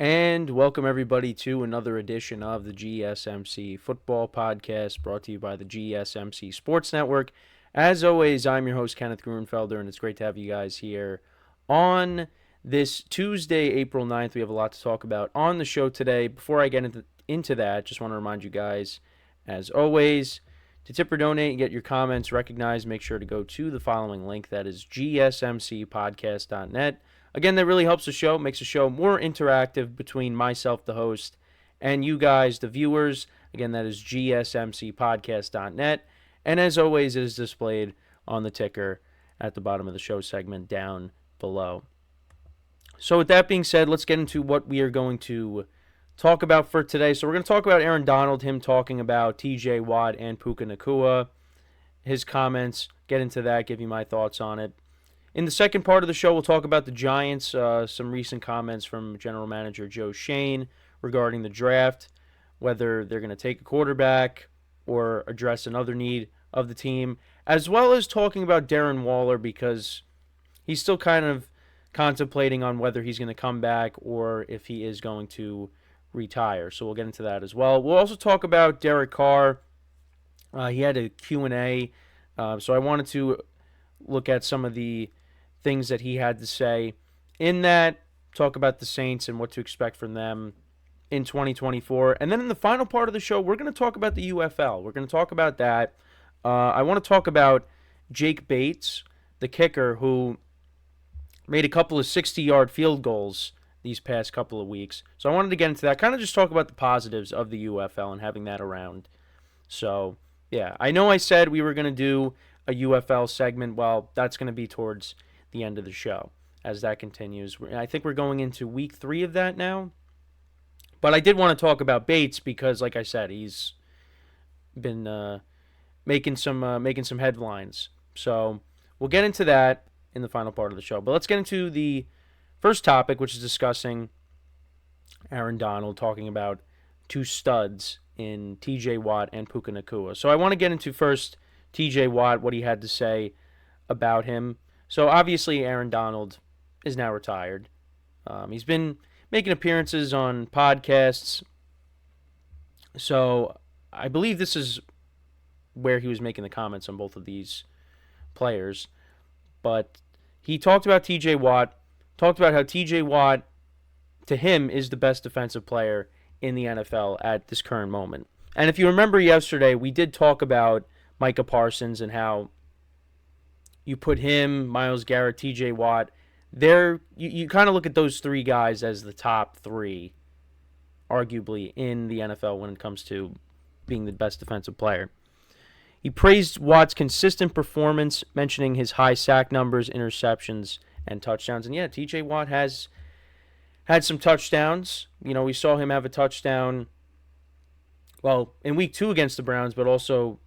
And welcome everybody to another edition of the GSMC Football Podcast, brought to you by the GSMC Sports Network. As always, I'm your host, Kenneth Gruenfelder, and it's great to have you guys here on this Tuesday, April 9th. We have a lot to talk about on the show today. Before I get into that, just want to remind you guys, as always, to tip or donate and get your comments recognized, make sure to go to the following link. That is GSMCPodcast.net. Again, that really helps the show, makes the show more interactive between myself, the host, and you guys, the viewers. Again, that is GSMCPodcast.net. And as always, it is displayed on the ticker at the bottom of the show segment down below. So with that being said, let's get into what we are going to talk about for today. So we're going to talk about Aaron Donald, him talking about T.JWatt and Puka Nacua, his comments, get into that, give you my thoughts on it. In the second part of the show, we'll talk about the Giants, some recent comments from General Manager Joe Schoen regarding the draft, whether they're going to take a quarterback or address another need of the team, as well as talking about Darren Waller because he's still kind of contemplating on whether he's going to come back or if he is going to retire. So we'll get into that as well. We'll also talk about Derek Carr. He had a Q&A, so I wanted to look at some of the things that he had to say in that, talk about the Saints and what to expect from them in 2024. And then in the final part of the show, we're going to talk about the UFL. We're going to talk about that. I want to talk about Jake Bates, the kicker, who made a couple of 60-yard field goals these past couple of weeks. So I wanted to get into that, kind of just talk about the positives of the UFL and having that around. So, yeah, I know I said we were going to do a UFL segment. Well, that's going to be towards the end of the show as that continues. I think we're going into week 3 of that now. But I did want to talk about Bates because, like I said, he's been making some headlines. So we'll get into that in the final part of the show. But let's get into the first topic, which is discussing Aaron Donald talking about two studs in T.JWatt and Puka Nacua. So I want to get into first T.JWatt, what he had to say about him. So obviously Aaron Donald is now retired. He's been making appearances on podcasts. So I believe this is where he was making the comments on both of these players. But he talked about T.JWatt, talked about how T.JWatt, to him, is the best defensive player in the NFL at this current moment. And if you remember yesterday, we did talk about Micah Parsons and how you put him, Myles Garrett, T.JWatt. You kind of look at those three guys as the top three, arguably, in the NFL when it comes to being the best defensive player. He praised Watt's consistent performance, mentioning his high sack numbers, interceptions, and touchdowns. And yeah, T.JWatt has had some touchdowns. You know, we saw him have a touchdown, well, in week 2 against the Browns, but also,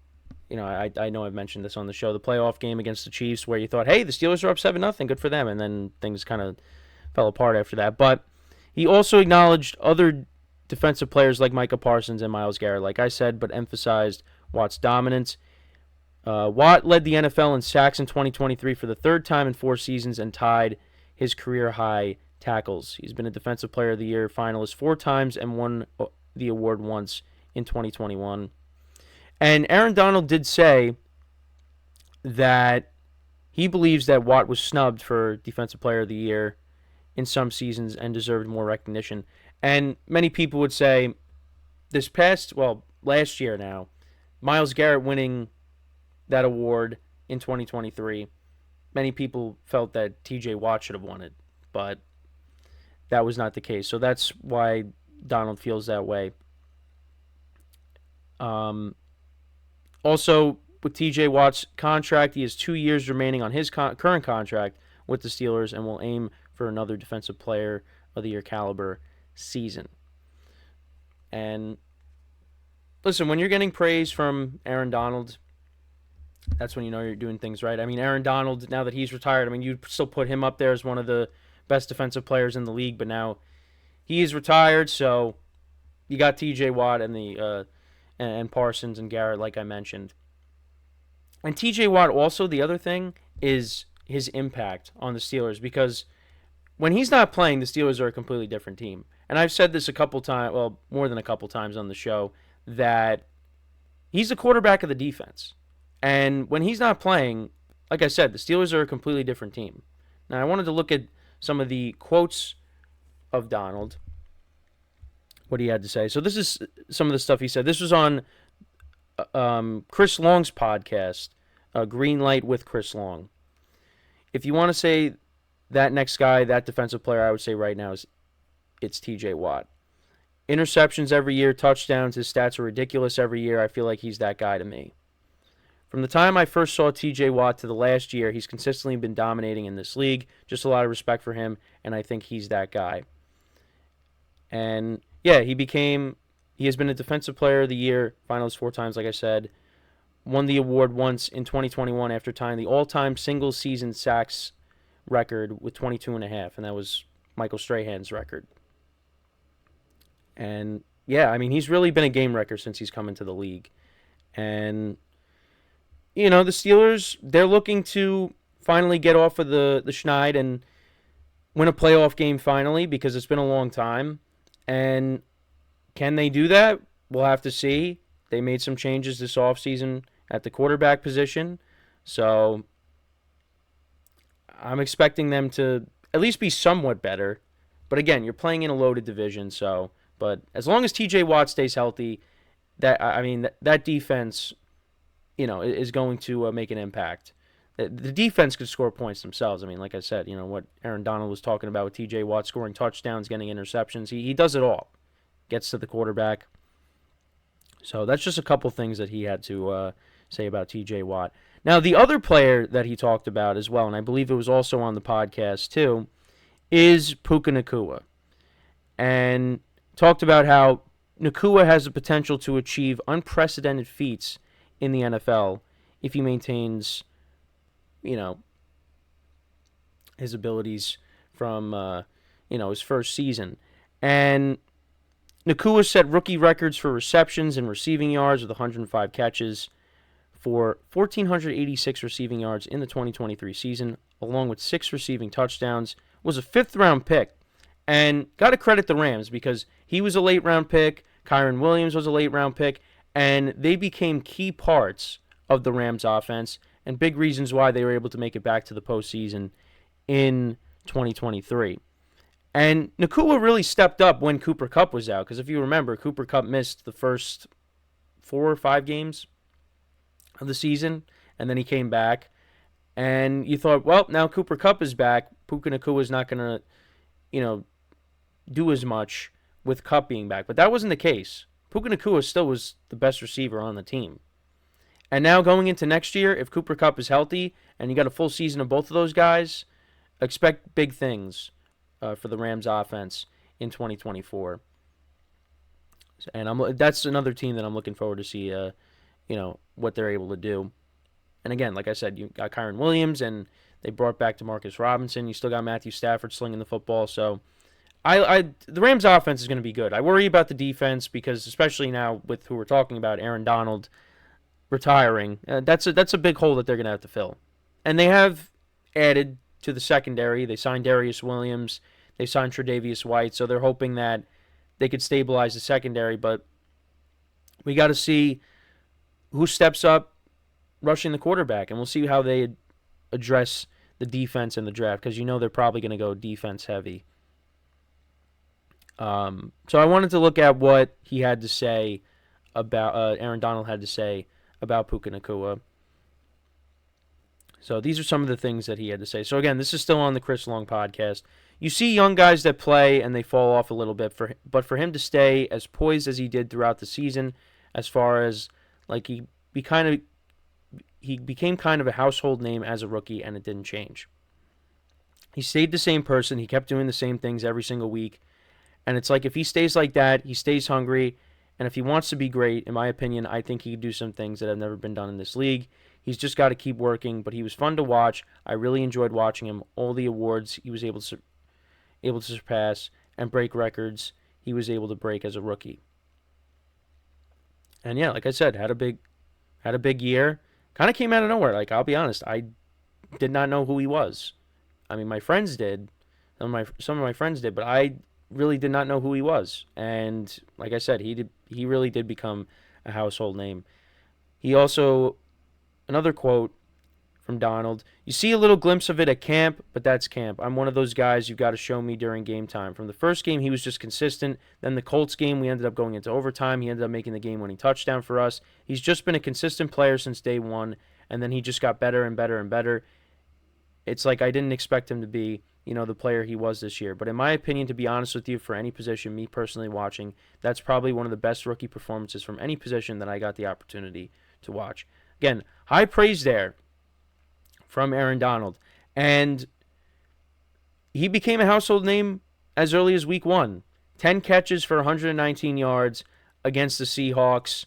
you know, I know I've mentioned this on the show, the playoff game against the Chiefs where you thought, hey, the Steelers are up 7-0, good for them, and then things kind of fell apart after that. But he also acknowledged other defensive players like Micah Parsons and Myles Garrett, like I said, but emphasized Watt's dominance. Watt led the NFL in sacks in 2023 for the third time in 4 seasons and tied his career-high tackles. He's been a Defensive Player of the Year finalist 4 times and won the award once in 2021. And Aaron Donald did say that he believes that Watt was snubbed for Defensive Player of the Year in some seasons and deserved more recognition. And many people would say last year now, Myles Garrett winning that award in 2023, many people felt that T.JWatt should have won it, but that was not the case. So that's why Donald feels that way. Also, with T.JWatt's contract, he has 2 years remaining on his current contract with the Steelers and will aim for another Defensive Player of the Year caliber season. And listen, when you're getting praise from Aaron Donald, that's when you know you're doing things right. I mean, Aaron Donald, now that he's retired, I mean, you still put him up there as one of the best defensive players in the league, but now he is retired, so you got T.JWatt and Parsons and Garrett, like I mentioned. And T.JWatt also, the other thing, is his impact on the Steelers, because when he's not playing, the Steelers are a completely different team. And I've said this a couple times, well, more than a couple times on the show, that he's the quarterback of the defense. And when he's not playing, like I said, the Steelers are a completely different team. Now, I wanted to look at some of the quotes of Donald, what he had to say. So this is some of the stuff he said. This was on Chris Long's podcast, Green Light with Chris Long. If you want to say that next guy, that defensive player, I would say right now it's T.JWatt. Interceptions every year, touchdowns, his stats are ridiculous every year. I feel like he's that guy to me. From the time I first saw T.JWatt to the last year, he's consistently been dominating in this league. Just a lot of respect for him, and I think he's that guy. And yeah, he has been a defensive player of the year, finals 4 times, like I said. Won the award once in 2021 after tying the all-time single-season sacks record with 22.5, and that was Michael Strahan's record. And yeah, I mean, he's really been a game wrecker since he's come into the league. And you know, the Steelers, they're looking to finally get off of the schneid and win a playoff game finally, because it's been a long time. And can they do that? We'll have to see. They made some changes this offseason at the quarterback position. So I'm expecting them to at least be somewhat better. But again, you're playing in a loaded division, so but as long as T.J.Watt stays healthy, that defense, you know, is going to make an impact. The defense could score points themselves. I mean, like I said, you know, what Aaron Donald was talking about with T.J.Watt scoring touchdowns, getting interceptions. He does it all. Gets to the quarterback. So that's just a couple things that he had to say about T.J.Watt. Now, the other player that he talked about as well, and I believe it was also on the podcast too, is Puka Nacua. And talked about how Nacua has the potential to achieve unprecedented feats in the NFL if he maintains, you know, his abilities from, his first season. And Nacua set rookie records for receptions and receiving yards with 105 catches for 1,486 receiving yards in the 2023 season, along with 6 receiving touchdowns. Was a 5th-round pick. And got to credit the Rams because he was a late-round pick, Kyren Williams was a late-round pick, and they became key parts of the Rams' offense and big reasons why they were able to make it back to the postseason in 2023. And Nacua really stepped up when Cooper Kupp was out, because if you remember, Cooper Kupp missed the first 4 or 5 games of the season, and then he came back. And you thought, well, now Cooper Kupp is back, Puka Nacua is not going to, do as much with Kupp being back. But that wasn't the case. Puka Nacua still was the best receiver on the team. And now going into next year, if Cooper Kupp is healthy and you got a full season of both of those guys, expect big things for the Rams offense in 2024. And that's another team that I'm looking forward to see, what they're able to do. And again, like I said, you got Kyren Williams, and they brought back DeMarcus Robinson. You still got Matthew Stafford slinging the football. So the Rams offense is going to be good. I worry about the defense because, especially now with who we're talking about, Aaron Donald retiring, that's a big hole that they're going to have to fill. And they have added to the secondary. They signed Darius Williams. They signed Tre'Davious White. So they're hoping that they could stabilize the secondary. But we got to see who steps up rushing the quarterback. And we'll see how they address the defense in the draft, because they're probably going to go defense heavy. So I wanted to look at what he had to say about Aaron Donald had to say about Puka Nacua. So these are some of the things that he had to say. So again, this is still on the Chris Long podcast. You see young guys that play and they fall off a little bit, but for him to stay as poised as he did throughout the season, as far as like he became kind of a household name as a rookie, and it didn't change. He stayed the same person. He kept doing the same things every single week. And it's like if he stays like that, he stays hungry. And if he wants to be great, in my opinion, I think he could do some things that have never been done in this league. He's just got to keep working. But he was fun to watch. I really enjoyed watching him. All the awards he was able to surpass and break records he was able to break as a rookie. And yeah, like I said, had a big year. Kind of came out of nowhere. Like, I'll be honest, I did not know who he was. I mean, my friends did, Some of my friends did, but I really did not know who he was. And like I said, he really did become a household name. He also, another quote from Donald: "You see a little glimpse of it at camp, but that's camp. I'm one of those guys you've got to show me during game time. From the first game, he was just consistent. Then the Colts game, we ended up going into overtime. He ended up making the game-winning touchdown for us. He's just been a consistent player since day one, and then he just got better and better and better. It's like I didn't expect him to be, the player he was this year. But in my opinion, to be honest with you, for any position, me personally watching, that's probably one of the best rookie performances from any position that I got the opportunity to watch." Again, high praise there from Aaron Donald. And he became a household name as early as week 1. 10 catches for 119 yards against the Seahawks,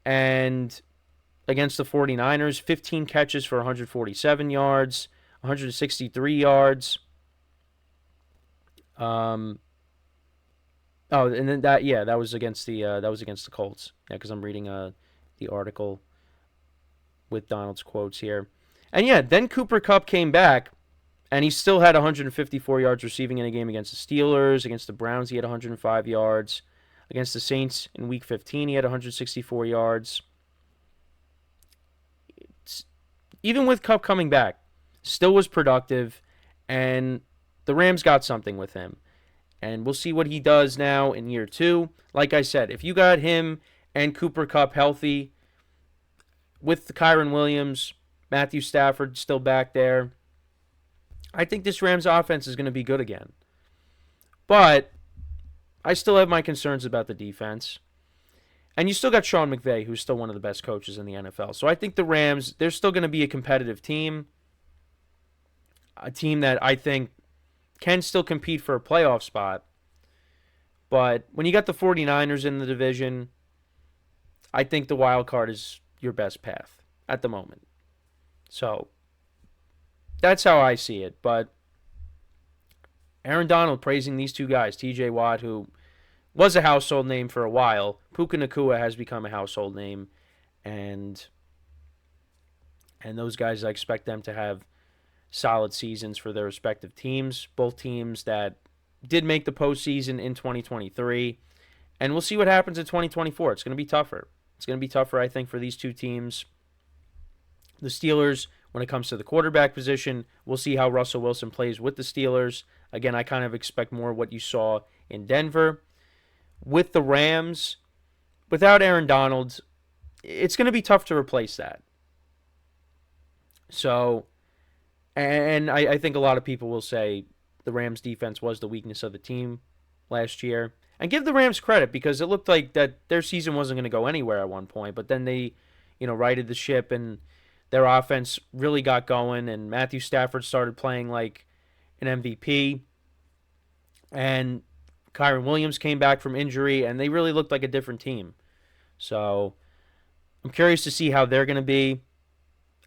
and against the 49ers, 15 catches for 147 yards, 163 yards. And then that was against the Colts. Yeah, because I'm reading the article with Donald's quotes here. And yeah, then Cooper Kupp came back, and he still had 154 yards receiving in a game against the Steelers. Against the Browns, he had 105 yards. Against the Saints in Week 15, he had 164 yards. Even with Kupp coming back, still was productive, and the Rams got something with him. And we'll see what he does now in year 2. Like I said, if you got him and Cooper Kupp healthy, with the Kyren Williams, Matthew Stafford still back there, I think this Rams offense is going to be good again. But I still have my concerns about the defense. And you still got Sean McVay, who's still one of the best coaches in the NFL. So I think the Rams, they're still going to be a competitive team. A team that I think can still compete for a playoff spot. But when you got the 49ers in the division, I think the wild card is your best path at the moment. So that's how I see it. But Aaron Donald praising these two guys, T.JWatt, who was a household name for a while. Puka Nacua has become a household name. And those guys, I expect them to have solid seasons for their respective teams. Both teams that did make the postseason in 2023. And we'll see what happens in 2024. It's going to be tougher. It's going to be tougher, I think, for these two teams. The Steelers, when it comes to the quarterback position, we'll see how Russell Wilson plays with the Steelers. Again, I kind of expect more what you saw in Denver. With the Rams, without Aaron Donald, it's going to be tough to replace that. So, and I think a lot of people will say the Rams defense was the weakness of the team last year. And give the Rams credit, because it looked like that their season wasn't going to go anywhere at one point. But then they, righted the ship, and their offense really got going, and Matthew Stafford started playing like an MVP. And Kyren Williams came back from injury, and they really looked like a different team. So I'm curious to see how they're going to be.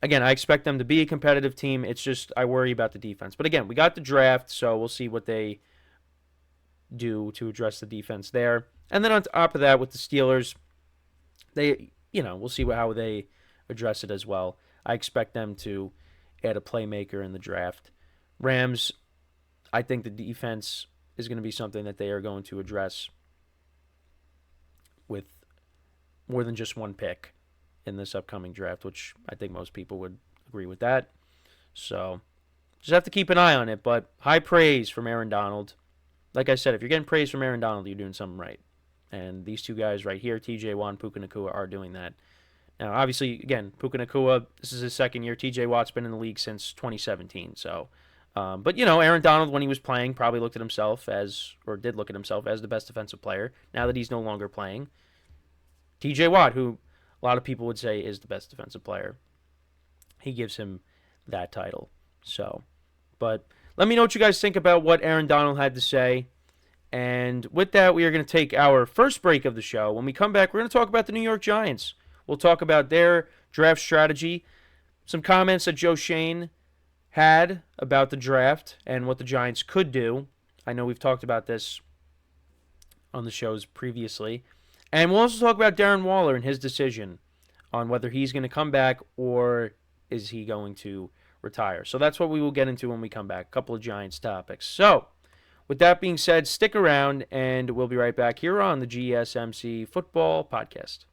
Again, I expect them to be a competitive team. It's just I worry about the defense. But again, we got the draft, so we'll see what they do to address the defense there. And then on top of that, with the Steelers, we'll see how they address it as well. I expect them to add a playmaker in the draft. Rams, I think the defense is going to be something that they are going to address with more than just one pick in this upcoming draft, which I think most people would agree with that. So just have to keep an eye on it, but high praise from Aaron Donald. Like I said, if you're getting praise from Aaron Donald, you're doing something right. And these two guys right here, TJ Watt, Puka Nacua, are doing that. Now, obviously, again, Puka Nacua, this is his second year. T.J. Watt's been in the league since 2017. So, but Aaron Donald, when he was playing, probably did look at himself as the best defensive player. Now that he's no longer playing, T.J. Watt, who a lot of people would say is the best defensive player, he gives him that title. So, but let me know what you guys think about what Aaron Donald had to say. And with that, we are going to take our first break of the show. When we come back, we're going to talk about the New York Giants. We'll talk about their draft strategy, some comments that Joe Schoen had about the draft and what the Giants could do. I know we've talked about this on the shows previously. And we'll also talk about Darren Waller and his decision on whether he's going to come back or is he going to retire. So that's what we will get into when we come back. A couple of Giants topics. So with that being said, stick around, and we'll be right back here on the GSMC Football Podcast.